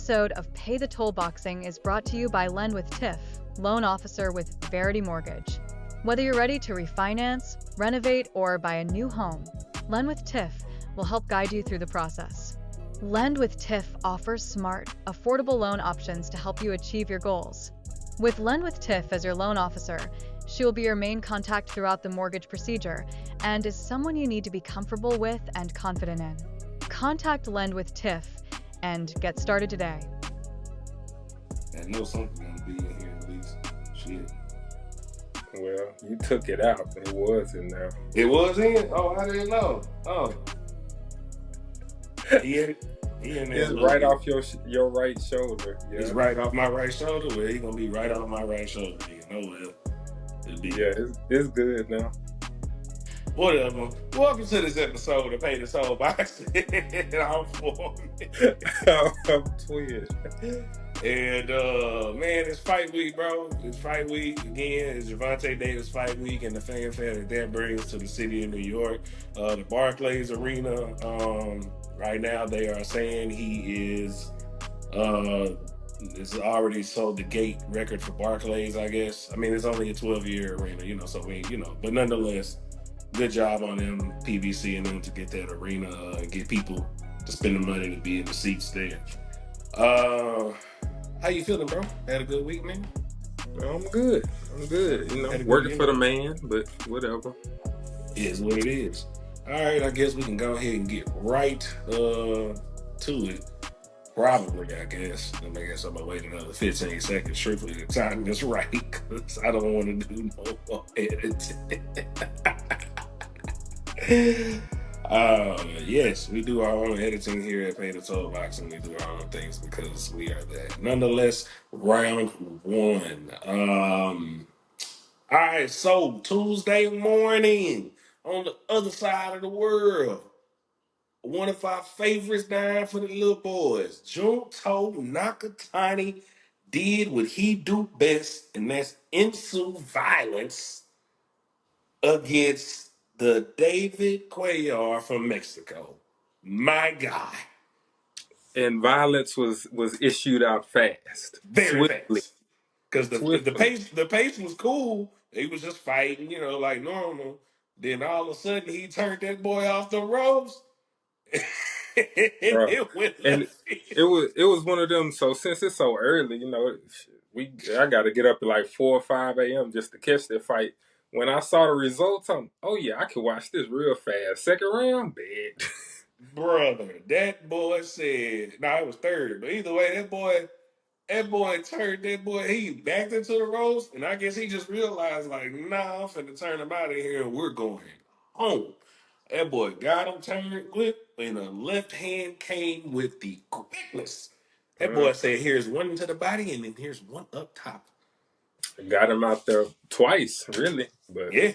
episode of Pay the Toll Boxing is brought to you by Lend with Tiff, loan officer with Verity Mortgage. Whether you're ready to refinance, renovate, or buy a new home, Lend with Tiff will help guide you through the process. Lend with Tiff offers smart, affordable loan options to help you achieve your goals. With Lend with Tiff as your loan officer, she will be your main contact throughout the mortgage procedure and is someone you need to be comfortable with and confident in. Contact Lend with Tiff and get started today. I know something's gonna be in here at least. Shit. Well, you took it out. It was in there. It was in? Oh, I didn't know. Oh. He in there. It's right off your right shoulder. Yeah. It's right off my right shoulder. Well, he's gonna be right off my right shoulder. You know what? It'll be. Yeah, it's good now. Whatever. Welcome to this episode of Pay the Toll Boxing. I'm Foreman. I'm Twin. And man, it's fight week, bro. It's fight week again. It's Gervonta Davis fight week, and the fanfare that brings to the city of New York. The Barclays Arena. Right now, they are saying he is. It's already sold the gate record for Barclays, I guess. I mean, it's only a 12-year arena, so but nonetheless, good job on them, PBC, and them to get that arena and get people to spend the money to be in the seats there. How you feeling, bro? Had a good week, man? I'm good. Working for the man, but whatever. It is what it is. All right, I guess we can go ahead and get right to it. Probably, I guess. I guess I'm gonna wait another 15 seconds, strictly to time this right, because I don't want to do no more editing. Yes, we do our own editing here at Pay the Toll Boxing. We do our own things because we are that. Nonetheless, round one. All right, so Tuesday morning on the other side of the world, one of our favorites dying for the little boys. Junto Nakatani did what he do best, and that's ensue violence against the David Cuellar from Mexico. My God. And violence was issued out fast. Very swiftly. fast. Because the pace was cool. He was just fighting, like normal. Then all of a sudden he turned that boy off the ropes. It went and left field. it was one of them. So since it's so early, I got to get up at like 4 or 5 a.m. just to catch that fight. When I saw the results, I could watch this real fast. Second round, bad. Brother, that boy said, it was third, but either way, that boy turned he backed into the ropes, and I guess he just realized, like, nah, I'm finna turn him out of here, and we're going home. That boy got him turned quick, and the left hand came with the quickness. That boy said, here's one to the body, and then here's one up top. Got him out there twice, really. But yeah,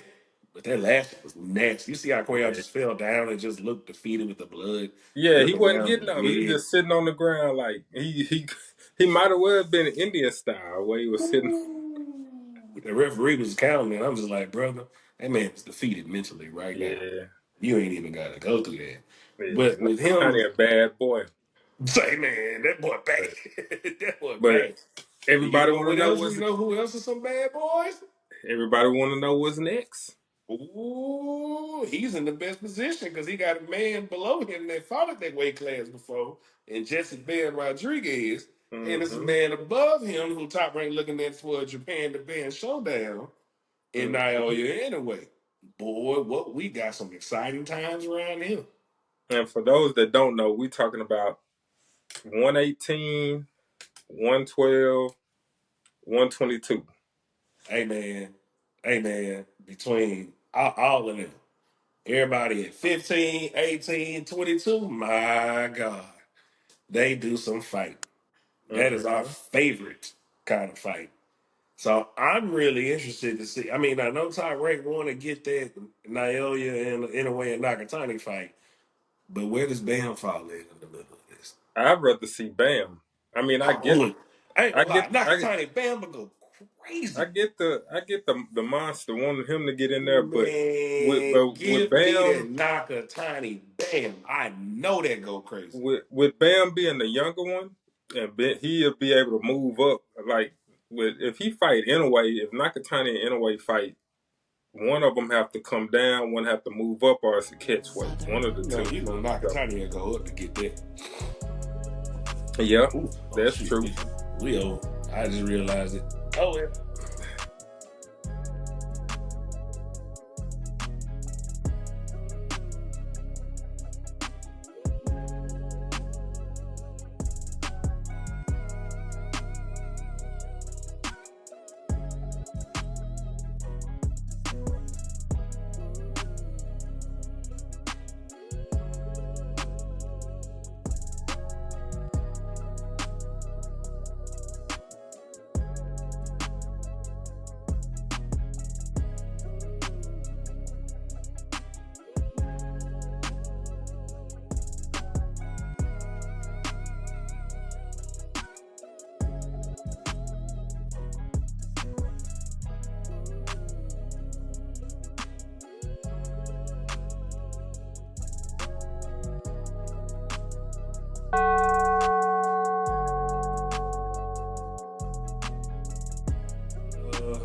but that last was nasty. You see how Cuellar just fell down and just looked defeated with the blood. Yeah, he wasn't getting up. He was just sitting on the ground like he might have well been Indian style where he was sitting. The referee was counting, and I'm just like, brother, that man is defeated mentally right now. You ain't even got to go through that. Yeah, but with him, a bad boy. Say, man, that boy bad. That boy bad. Everybody want to know who else is some bad boys? Everybody want to know what's next. Ooh, he's in the best position because he got a man below him that fought at that weight class before, and Jesse Ben Rodriguez, and it's a man above him who top ranked looking at for a Japan to Ben showdown in Naoya anyway. Boy, what we got some exciting times around here. And for those that don't know, we talking about 118, 112, 122. Hey man, between all of them, everybody at 15, 18, 22, my God, they do some fight. That is our favorite kind of fight. So I'm really interested to see. I mean, I know Top Rank want to get that Naoya and Inoue and Nakatani fight, but where does Bam fall in the middle of this? I'd rather see Bam. I mean, I get Nakatani. Bam would go crazy. I get the monster wanting him to get in there, but with Bam, Nakatani, Bam, I know that go crazy. With Bam being the younger one, and he'll be able to move up. Like if he fight Inoue, if Nakatani and Inoue fight, one of them have to come down, one have to move up, or it's a catch weight. One of the two. You know, knock a So, tiny and go up to get that. yeah, Ooh, that's shit. true. We old. I just realized it. Oh, yeah.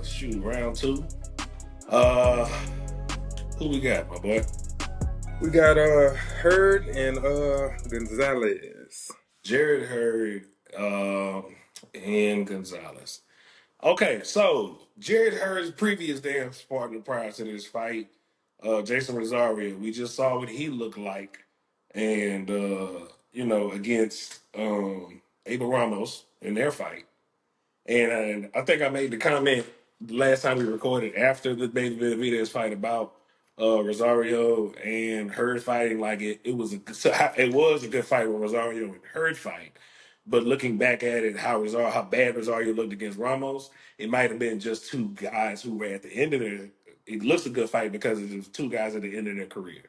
Shoot, round two. Who we got, my boy? We got Hurd and Gonzalez. Jared Hurd and Gonzalez. Okay, so Jared Hurd's previous dance partner prior to this fight, Jason Rosario, we just saw what he looked like, and against Abel Ramos in their fight. And I think I made the comment the last time we recorded after the David Benavidez fight about Rosario and Hurd fighting. Like it was a good fight with Rosario and Hurd fight. But looking back at it, how bad Rosario looked against Ramos, it might have been just two guys who were at the end of their. It looks a good fight because it was two guys at the end of their career.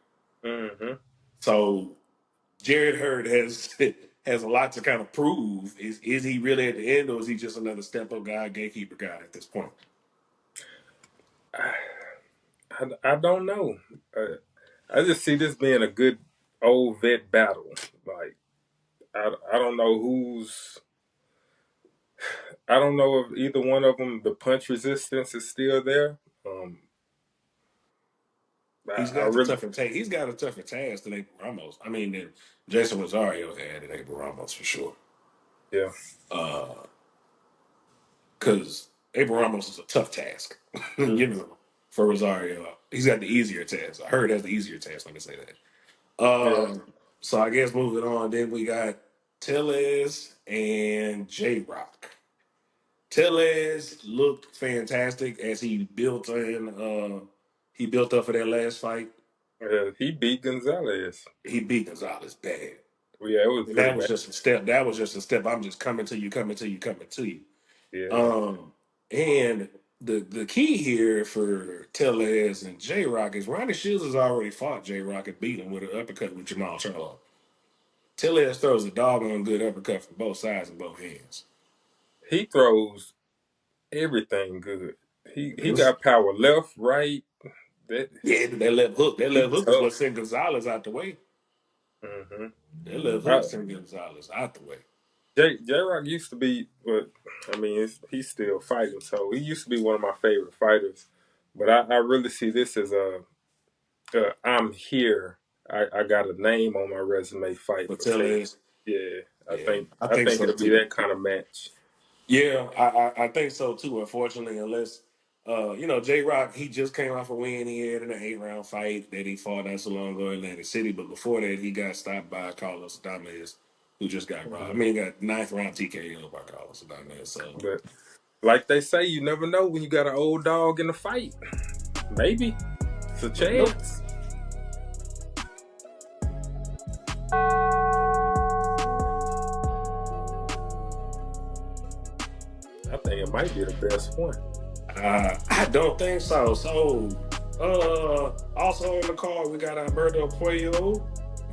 Mm-hmm. So Jared Hurd has has a lot to kind of prove. Is he really at the end, or is he just another step up guy, gatekeeper guy at this point? I don't know. I just see this being a good old vet battle. Like I don't know who's. I don't know if either one of them the punch resistance is still there. He's I got the really tougher take. He's got a tougher task than Abel Ramos. I mean, than Jason Rosario had than Abel Ramos for sure. yeah. Because Abel Ramos is a tough task, for Rosario. He's got the easier task. I heard has the easier task. Let me say that. Yeah. So I guess moving on, then we got Tellez and J Rock. Tellez looked fantastic as he built up for that last fight. He beat Gonzalez. He beat Gonzalez bad. Yeah, it was And pretty that was bad. just a step. That was just a step. I'm just coming to you, coming to you, coming to you. Yeah. And the key here for Tellez and J Rock is Ronnie Shields has already fought J Rock and beat him with an uppercut with Jamal Charlo. Tellez throws a doggone good uppercut from both sides and both hands. He throws everything good. He This- got power left, right. That yeah, that left hook. That he left hook is what tough. sent Gonzalez out the way. Mm-hmm. That left hook sent Gonzalez out the way. J Rock used to be, but I mean, he's still fighting. So he used to be one of my favorite fighters. But I really see this as I'm here. I got a name on my resume fight For for Tellez. Tellez, Yeah, yeah, I I think think so it'll be too. that kind of match. Yeah, I think so too. Unfortunately, unless J Rock, he just came off a win he had in an 8-round fight that he fought not so long ago in Atlantic City. But before that, he got stopped by Carlos Adames, who just got robbed. I Mm-hmm. mean, he got 9th round TKO by Carlos Adames. So, But like they say, you never know when you got an old dog in the fight. Maybe it's a but nope. chance. I think it might be the best one. I don't think so. So, also on the card, we got Alberto Puello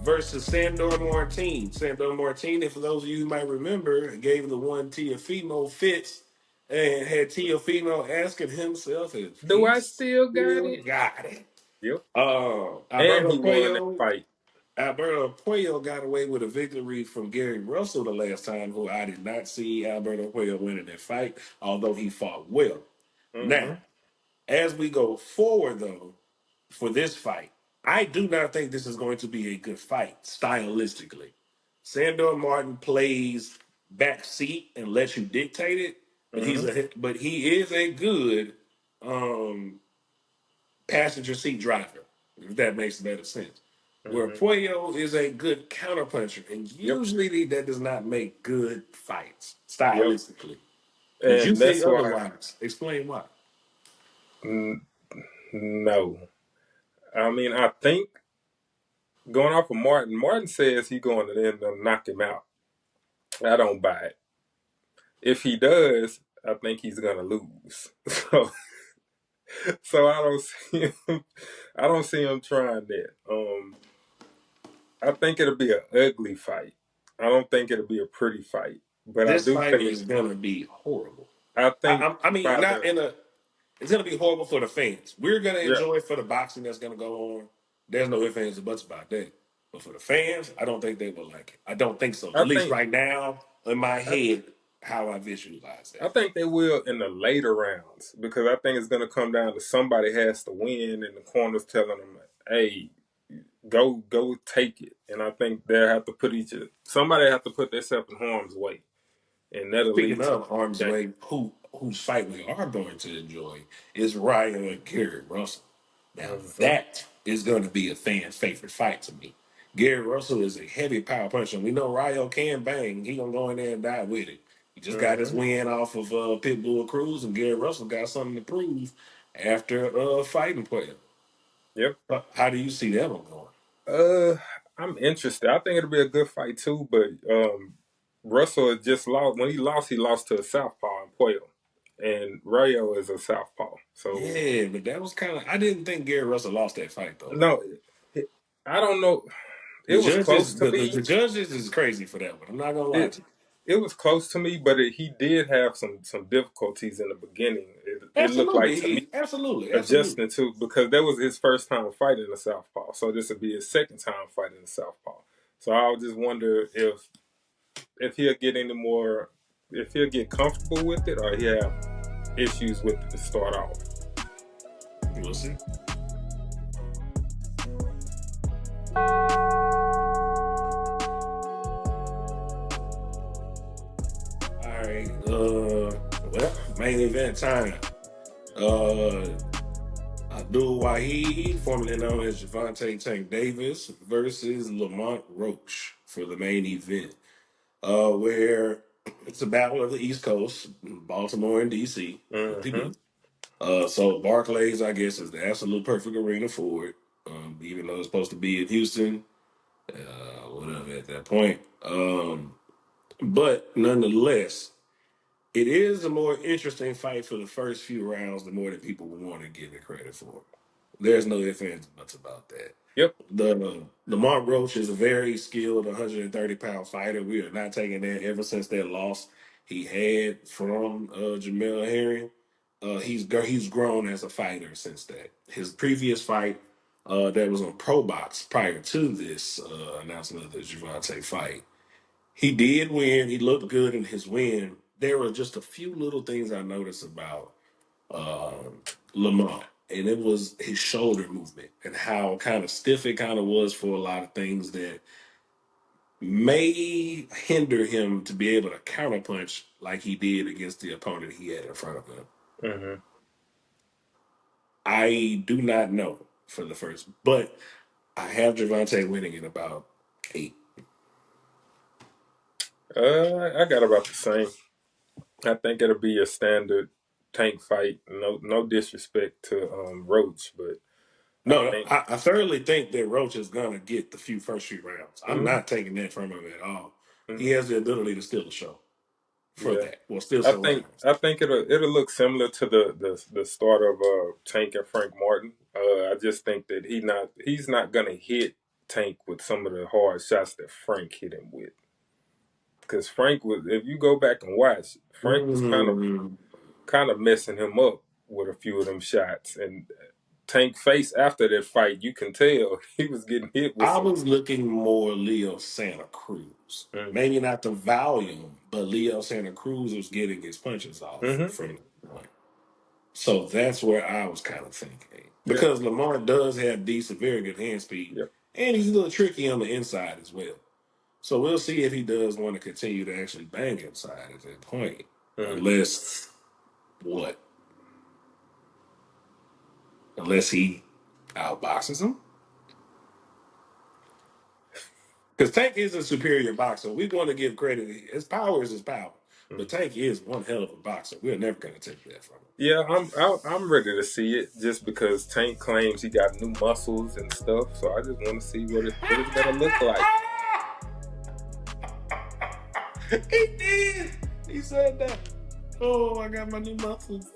versus Sandor Martin. Sandor Martin, for those of you who might remember, gave the one Teofimo Fitz and had Teofimo asking himself if Do he I still got still it? got it. Yep. And Alberto he won that Puello, fight. Alberto Puello got away with a victory from Gary Russell the last time, who I did not see Alberto Puello winning that fight, although he fought well. Now, Mm-hmm. as we go forward, though, for this fight, I do not think this is going to be a good fight stylistically. Sandor Martin plays backseat and lets you dictate it, but Mm-hmm. he is a good um, passenger seat driver, if that makes better sense. Where Mm-hmm. Puello is a good counterpuncher, and Yep. usually that does not make good fights Yep. stylistically. But you And say that's why. otherwise. Explain why. n- no, I mean I think going off of Martin. Martin says he's going to end up knock him out. I don't buy it. If he does, I think he's gonna lose. So I don't see him. I don't see him trying that. I think it'll be an ugly fight. I don't think it'll be a pretty fight. But I This do fight think is gonna be horrible. I think I mean, by not the in a. It's gonna be horrible for the fans. We're gonna yeah. enjoy it for the boxing that's gonna go on. There's no ifs, ands, or buts about that. But for the fans, I don't think they will like it. I don't think so. I At least think right now, in my I, head, how I visualize I that. think they will in the later rounds because I think it's gonna come down to somebody has to win and the corner's telling them, hey, go take it. And I think they'll have to put somebody have to put themselves in harm's way. And that'll Speaking lead to of arms game. way, whose fight we are going to enjoy is Ryan and Gary Russell. Now Mm-hmm. that is going to be a fan's favorite fight to me. Gary Russell is a heavy power puncher. We know Ryo can bang. He gonna go in there and die with it. He just got his Mm-hmm. win off of Pitbull Cruz, and Gary Russell got something to prove after fighting player. Yep. How do you see that one going? Uh, I'm interested. I think it'll be a good fight too. But Russell had just lost. When he lost to a Southpaw in Puello, and Rayo is a Southpaw. So Yeah, but that was kind of. I didn't think Gary Russell lost that fight though. no, I don't know. It The was close judges, to the me. judges is crazy for that one. I'm not gonna lie It to you. it was close to me, but he did have some difficulties in the beginning. It looked like Absolutely, to me absolutely. adjusting to because that was his first time fighting the Southpaw. So this would be his second time fighting the Southpaw. So I would just wonder if he'll get any more, if he'll get comfortable with it, or he have issues with it to start off. We'll see. All right. Well, main event time. Uh, Abdul Wahid, formerly known as Javante Tank Davis, versus Lamont Roach for the main event. Where it's a battle of the East Coast, Baltimore and DC. Mm-hmm. So Barclays, I guess, is the absolute perfect arena for it. Even though it's supposed to be in Houston, whatever at that point. But nonetheless, it is a more interesting fight for the first few rounds, the more that people want to give it credit for. There's no ifs, ands, or buts about that. Yep. The Mark Roach is a very skilled 130-pound fighter. We are not taking that ever since that loss he had from Jamel Herring. He's grown as a fighter since that. His previous fight that was on Pro Box prior to this announcement of the Javante fight, he did win. He looked good in his win. There were just a few little things I noticed about Lamont, and it was his shoulder movement and how kind of stiff it kind of was for a lot of things that may hinder him to be able to counterpunch like he did against the opponent he had in front of him. Mm-hmm. I do not know for the first, but I have Javante winning in about 8. I got about the same. I think it'll be a standard tank fight. No disrespect to Roach, but I No, think I thoroughly think that Roach is gonna get the first few rounds. I'm mm-hmm. not taking that from him at all. He Mm-hmm. has the ability to steal the show for Yeah. that. Well, steal some rounds. I think it'll look similar to the start of Tank and Frank Martin. I just think that he's not gonna hit Tank with some of the hard shots that Frank hit him with. Because Frank was, if you go back and watch, Frank was Mm. kind of messing him up with a few of them shots, and Tank face after that fight, you can tell he was getting hit with I some. was looking more Leo Santa Cruz. Maybe not the volume, but Leo Santa Cruz was getting his punches off Mm-hmm. from the point. So that's where I was kind of thinking. Yeah. Because Lamar does have decent, very good hand speed, Yeah. and he's a little tricky on the inside as well. So we'll see if he does want to continue to actually bang inside at that point. Unless what? Unless he outboxes him? Because Tank is a superior boxer. We're going to give credit. His power is his power. But Tank is one hell of a boxer. We're never going to take that from him. Yeah, I'm ready to see it just because Tank claims he got new muscles and stuff. So I just want to see what it's gonna look like. He did. He said that. Oh, I got my new muscles.